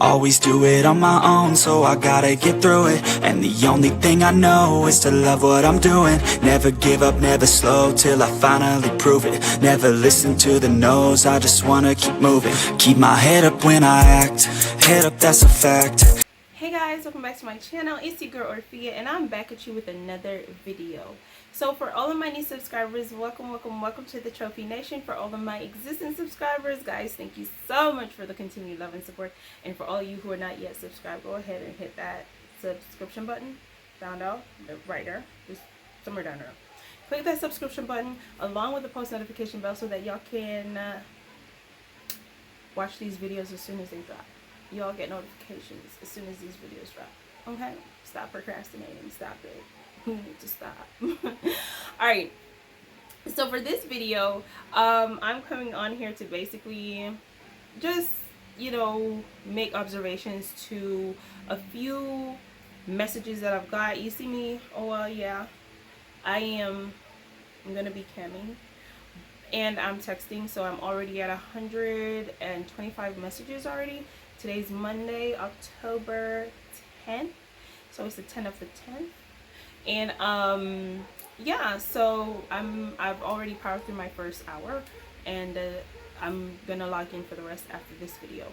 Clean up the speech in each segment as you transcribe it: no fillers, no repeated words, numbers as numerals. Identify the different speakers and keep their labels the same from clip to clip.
Speaker 1: always do it on my own, so I gotta get through it. And the only thing I know is to love what I'm doing. Never give up, never slow, till I finally prove it. Never listen to the no's, I just wanna keep moving. Keep my head up when I act, head up, that's a fact.
Speaker 2: Hey guys, welcome back to my channel. It's your girl Orphea, and I'm back at you with another video. So for all of my new subscribers, welcome to the Trophy Nation. For all of my existing subscribers, guys, thank you so much for the continued love and support. And for all of you who are not yet subscribed, go ahead and hit that subscription button down right there, just somewhere down there. Click that subscription button along with the post notification bell so that y'all can watch these videos as soon as they drop. Y'all get notifications as soon as these videos drop. Okay? Stop procrastinating. Stop it. You need to stop. Alright. So for this video, I'm coming on here to basically just, make observations to a few messages that I've got. You see me? Oh, well, yeah. I'm going to be camming. And I'm texting, so I'm already at 125 messages already. Today's Monday, October 10th, so it's the 10th of the 10th. And yeah, so I've already powered through my first hour, and I'm gonna log in for the rest after this video.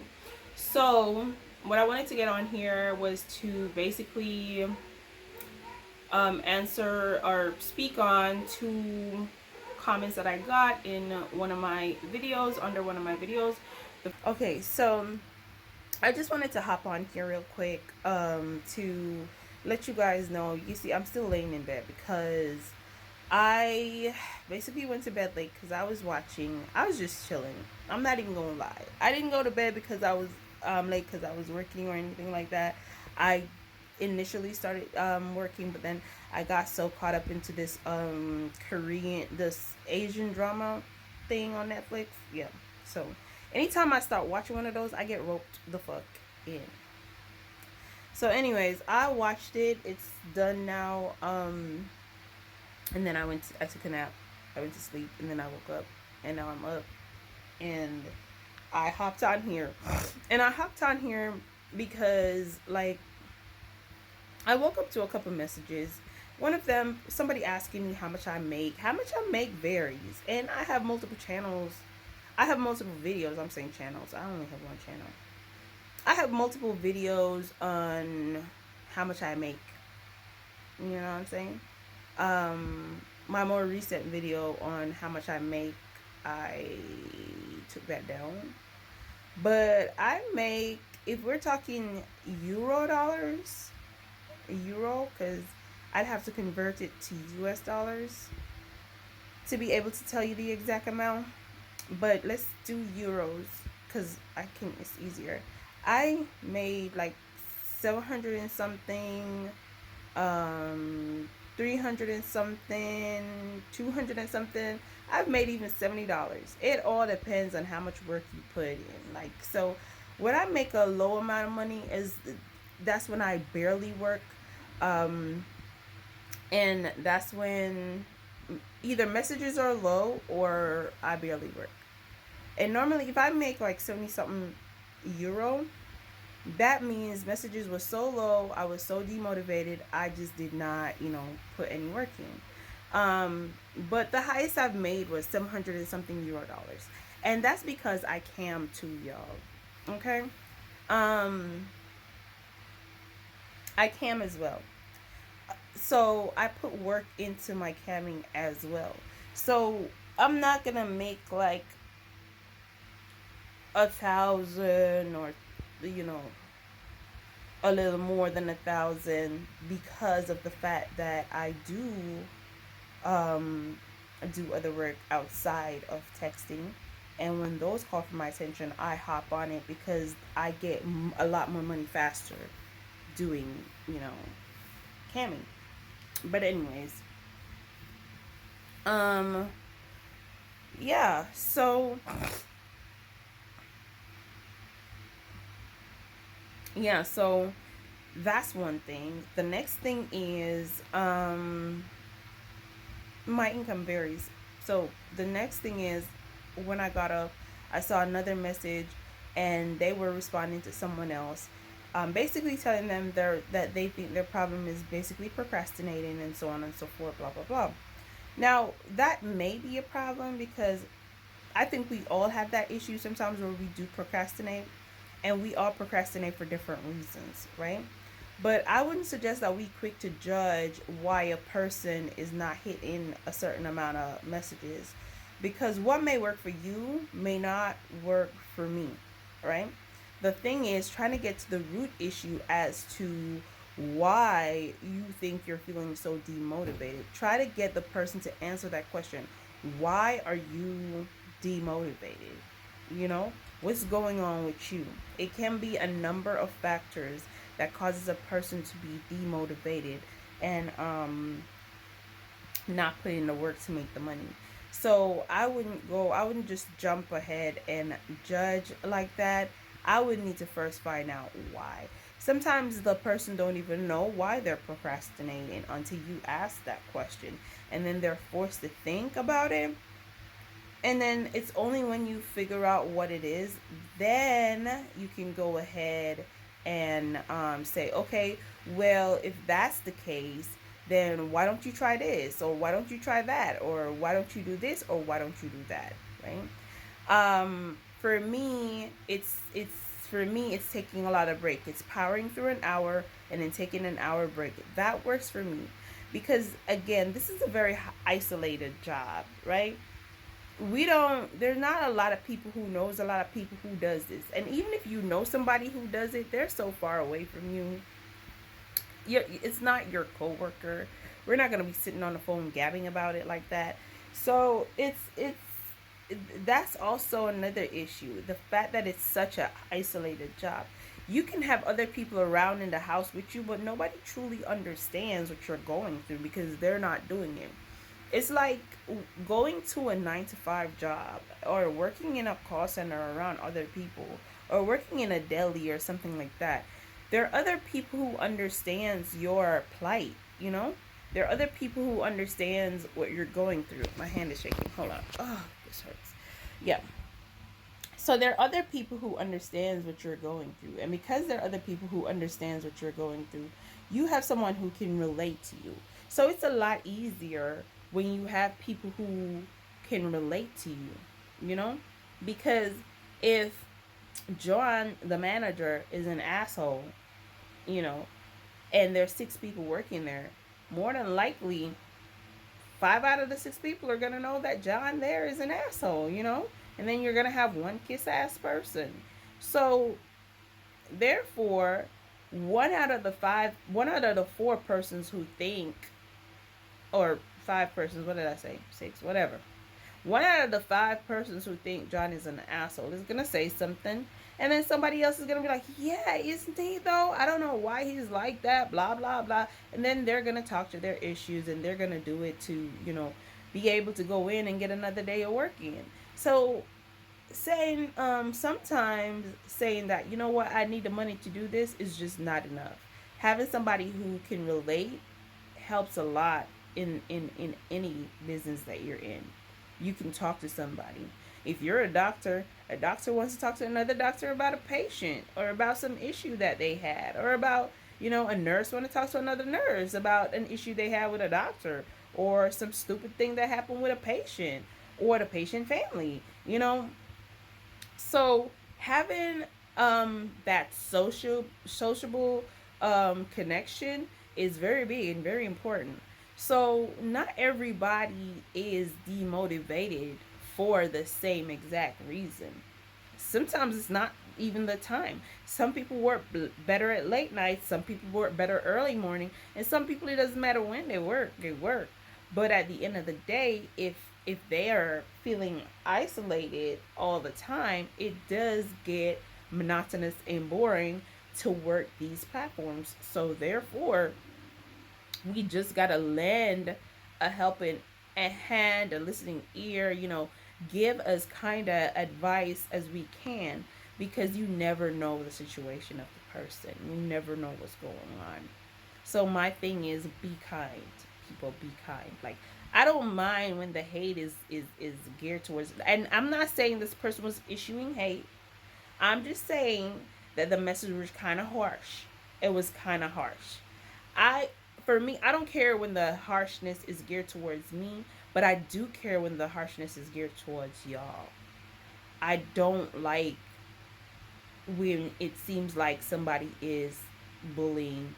Speaker 2: So what I wanted to get on here was to basically answer or speak on two comments that I got in one of my videos, under one of my videos. Okay, so I just wanted to hop on here real quick to let you guys know. You see, I'm still laying in bed because I basically went to bed late because I was just chilling. I'm not even gonna lie. I didn't go to bed because I was late because I was working or anything like that. I initially started working, but then I got so caught up into this this Asian drama thing on Netflix. Yeah, so anytime I start watching one of those, I get roped the fuck in. So anyways, I watched it. It's done now. And then I took a nap. I went to sleep, and then I woke up, and now I'm up, and I hopped on here. And I hopped on here because, like, I woke up to a couple messages. One of them, somebody asking me how much I make. How much I make varies, and I have multiple channels. I have multiple videos. I'm saying channels. I only have one channel. I have multiple videos on how much I make. You know what I'm saying? My more recent video on how much I make, I took that down. But I make, if we're talking euro, because I'd have to convert it to US dollars to be able to tell you the exact amount. But let's do euros because it's easier. I made like 700 and something, 300 and something, 200 and something. I've made even $70. It all depends on how much work you put in. Like, so when I make a low amount of money, that's when I barely work. And that's when either messages are low or I barely work. And normally if I make like 70 something euro, that means messages were so low, I was so demotivated, I just did not, put any work in. But the highest I've made was 700 and something euro dollars. And that's because I cam too, y'all. Okay? I cam as well. So I put work into my camming as well. So I'm not gonna make like 1,000 or a little more than 1,000 because of the fact that I do other work outside of texting, and when those call for my attention, I hop on it because I get a lot more money faster doing camming. But anyways, yeah, so that's one thing. The next thing is my income varies. So the next thing is, when I got up, I saw another message and they were responding to someone else, basically telling them that they think their problem is basically procrastinating and so on and so forth, blah blah blah. Now that may be a problem because I think we all have that issue sometimes where we do procrastinate, and we all procrastinate for different reasons, right? But I wouldn't suggest that we quick to judge why a person is not hitting a certain amount of messages, because what may work for you may not work for me, right? The thing is trying to get to the root issue as to why you think you're feeling so demotivated. Try to get the person to answer that question. Why are you demotivated? You know, what's going on with you? It can be a number of factors that causes a person to be demotivated and not putting the work to make the money. So I wouldn't just jump ahead and judge like that. I would need to first find out why. Sometimes the person don't even know why they're procrastinating until you ask that question, and then they're forced to think about it. And then it's only when you figure out what it is, then you can go ahead and say, okay, well, if that's the case, then why don't you try this, or why don't you try that, or why don't you do this, or why don't you do that, right? For me, it's taking a lot of break. It's powering through an hour and then taking an hour break. That works for me because again, this is a very isolated job, right? We don't There's not a lot of people who knows a lot of people who does this, and even if you know somebody who does it, they're so far away from you. It's not your coworker. We're not going to be sitting on the phone gabbing about it like that. So that's also another issue, the fact that it's such a isolated job. You can have other people around in the house with you, but nobody truly understands what you're going through because they're not doing it. It's like going to a 9 to 5 job, or working in a call center around other people, or working in a deli or something like that. There are other people who understands your plight, you know? There are other people who understands what you're going through. My hand is shaking. Hold on. Oh, this hurts. Yeah. So there are other people who understands what you're going through. And because there are other people who understands what you're going through, you have someone who can relate to you. So it's a lot easier when you have people who can relate to you, you know? Because if John, the manager, is an asshole, you know, and there's 6 people working there, more than likely 5 out of the 6 people are gonna know that John there is an asshole, you know? And then you're gonna have one kiss ass person. So therefore, 1 out of the 4 persons who think, or 5 persons, what did I say? 6, whatever. 1 out of the 5 persons who think John is an asshole is gonna say something, and then somebody else is gonna be like, "Yeah, isn't he though? I don't know why he's like that." Blah blah blah, and then they're gonna talk to their issues, and they're gonna do it to, you know, be able to go in and get another day of work in. So saying sometimes saying that, you know what, I need the money to do this is just not enough. Having somebody who can relate helps a lot in any business that you're in. You can talk to somebody. If you're a doctor wants to talk to another doctor about a patient, or about some issue that they had, or about, you know, a nurse want to talk to another nurse about an issue they had with a doctor, or some stupid thing that happened with a patient or the patient family, you know. So having that sociable connection is very big and very important. So not everybody is demotivated for the same exact reason. Sometimes it's not even the time. Some people work better at late nights, some people work better early morning, and some people, it doesn't matter when they work, they work. But at the end of the day, if they are feeling isolated all the time, it does get monotonous and boring to work these platforms. So therefore, we just gotta lend a helping a hand, a listening ear, you know, give us kind of advice as we can, because you never know the situation of the person. You never know what's going on. So my thing is, be kind. People, be kind. Like, I don't mind when the hate is geared towards, and I'm not saying this person was issuing hate. I'm just saying that the message was kind of harsh. It was kind of harsh. I For me, I don't care when the harshness is geared towards me, but I do care when the harshness is geared towards y'all. I don't like when it seems like somebody is bullying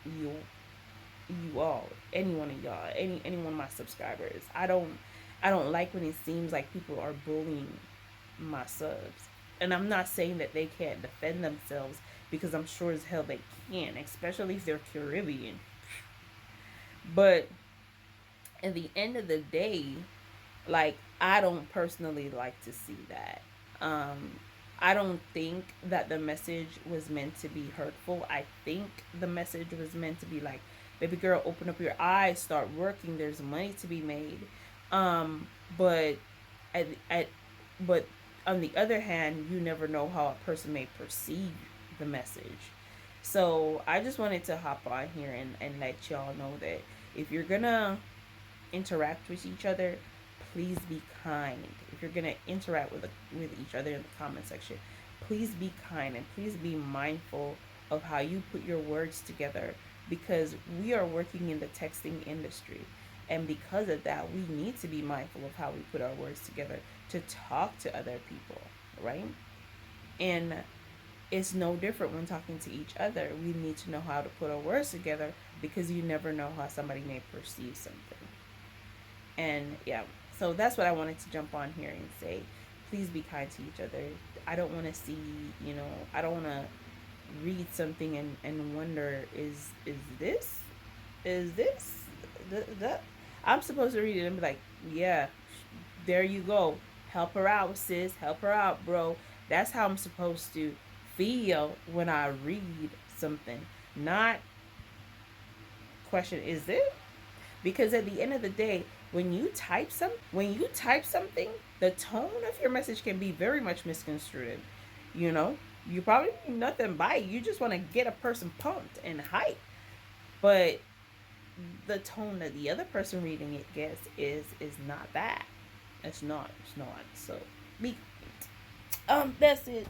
Speaker 2: you you all, any one of y'all, any one of my subscribers. I don't like when it seems like people are bullying my subs. And I'm not saying that they can't defend themselves, because I'm sure as hell they can, especially if they're Caribbean. But at the end of the day, like, I don't personally like to see that. Um I don't think that the message was meant to be hurtful. I think the message was meant to be like, baby girl, open up your eyes, start working. There's money to be made. Um, but at but on the other hand, you never know how a person may perceive the message. So I just wanted to hop on here and let y'all know that if you're gonna interact with each other, please be kind. If you're gonna interact with each other in the comment section, please be kind and please be mindful of how you put your words together, because we are working in the texting industry, and because of that, we need to be mindful of how we put our words together to talk to other people, right? And it's no different when talking to each other. We need to know how to put our words together, because you never know how somebody may perceive something. And yeah, so that's what I wanted to jump on here and say. Please be kind to each other. I don't want to see, I don't want to read something and wonder, is this the I'm supposed to read it and be like, yeah, there you go. Help her out, sis. Help her out, bro. That's how I'm supposed to feel when I read something. Not question, is it? Because at the end of the day, when you type something, the tone of your message can be very much misconstrued. You know, you probably mean nothing by it. You just want to get a person pumped and hyped. But the tone that the other person reading it gets is not that. It's not. So be that's it.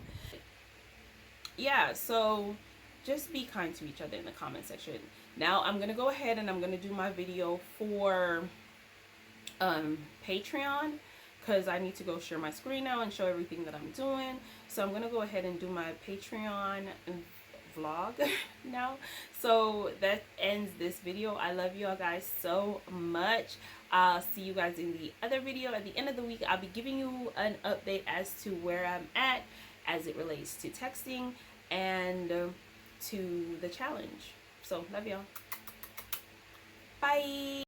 Speaker 2: Yeah, so just be kind to each other in the comment section. Now I'm gonna go ahead and I'm gonna do my video for Patreon, because I need to go share my screen now and show everything that I'm doing. So I'm gonna go ahead and do my Patreon vlog now. So that ends this video. I love you all guys so much. I'll see you guys in the other video. At the end of the week, I'll be giving you an update as to where I'm at as it relates to texting and to the challenge. So love y'all. Bye.